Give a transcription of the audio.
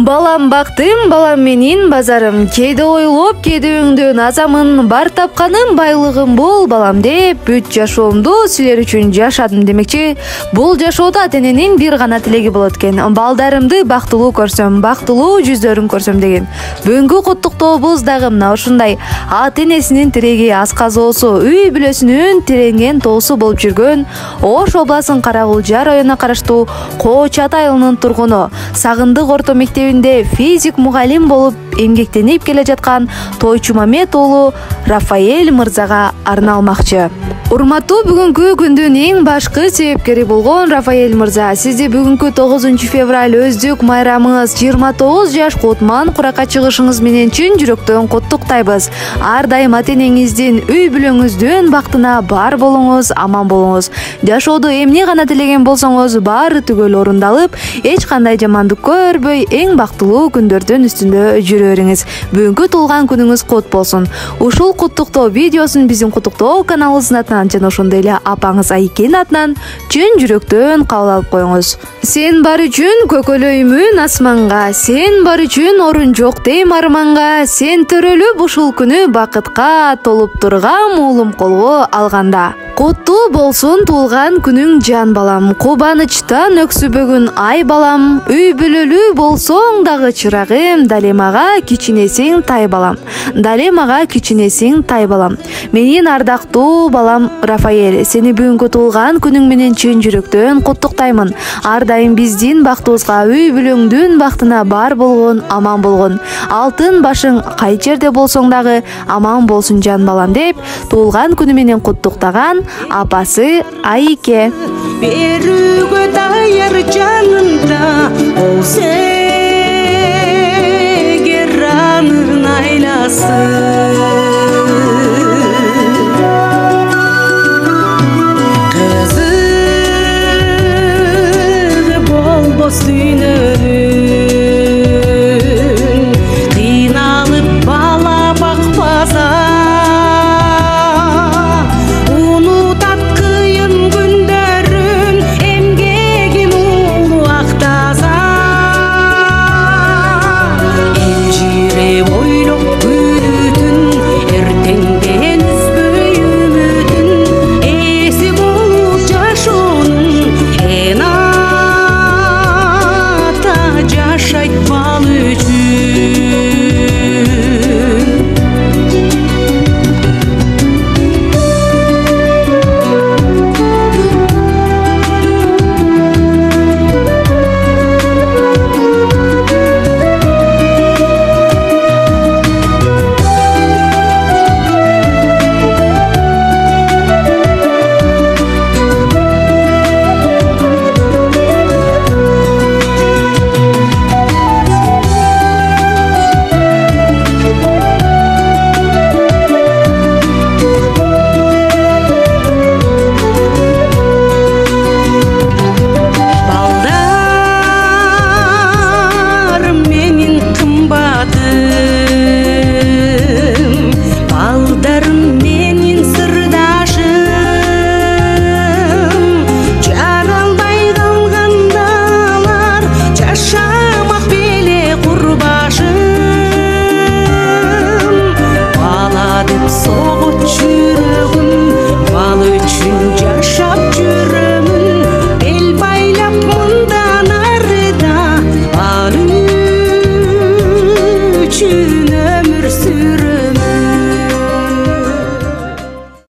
Балам бактым, балам менин базарым. Кээде ойлоп, кээде өңдөн азамын. Бар тапканым байлыгым бол, балам деп, бүт жашоомду силер үчүн жашадым демекчи. Бул жашоодо ата-эненин бир гана тилеги болот экен. Балдарымды бактылуу көрсөм, бактылуу жүздөрүн көрсөм деген. Бүгүнкү куттуктообуз дагы мына ушундай. Ата-энесинин тиреги асказоосу, үй бүлөсүнүн тиренген тоосу болуп жүргөн Ош областынын Карагул-Жар районуна караштуу Кооч Ата айылынын тургуну, Сагындык орто мектебинде физик мугалим болуп эмгектенип келе жаткан Тойчу Мамет уулу Рафаэль мырзага арналмакчы. Урматтуу бүгүнкү күндүн эң башкы себепкери болгон Рафаэль мырза, сизди бүгүнкү 9 февраль өздүк майрамыңыз 29 жаш кутман куракка чыгышыңыз менен чын жүрөктөн куттуктайбыз. Ар дайым ата-энеңиздин, үй бүлөңүздүн бактына бар болуңуз, аман болуңуз. Жашоодо эмне гана тилеген болсоңуз, баары түгөл орундалып, эч кандай жамандык көрбөй, эң бактылуу күндөрдүн үстүндө жүрө бериңиз. Бүгүнкү туулган күнүңүз кут болсун. Ушул куттуктоо видеосун биздин куттуктоо каналыбыздын атынан жана ошондой эле апаңыз Айкенин атынан чын жүрөктөн кабыл алып коюңуз. Сен бар үчүн көкөлөймүн асманга, сен бар үчүн орун жок дейм арманга, сен төрөлүп ушул күнү бакытка толуп турган уулум колго алганда. Куттуу болсун туулган күнүң жан балам, кубанычтан өксүбөгүн ай балам, үй бүлөлүү болсоң дагы чырагым, дале мага кичинесиң тай балам, дале мага кичинесиң тай балам. Менин ардактуу балам Рафаэль, сени бүгүнкү туулган күнүң менен чын жүрөктөн куттуктаймын. Ар дайым биздин бактыбызга, үй бүлөңдүн бактына бар болгон, аман болгон. Алтын башың кай жерде болсоң дагы аман болсун жан балам деп, туулган күнү менен куттуктаган апасы Айке. Берүүгө даяр жанымда болсо эгер анын айласы, кызыгы болбос дүйнөнүн, кыйналып бала бакпаса, ömür sürür.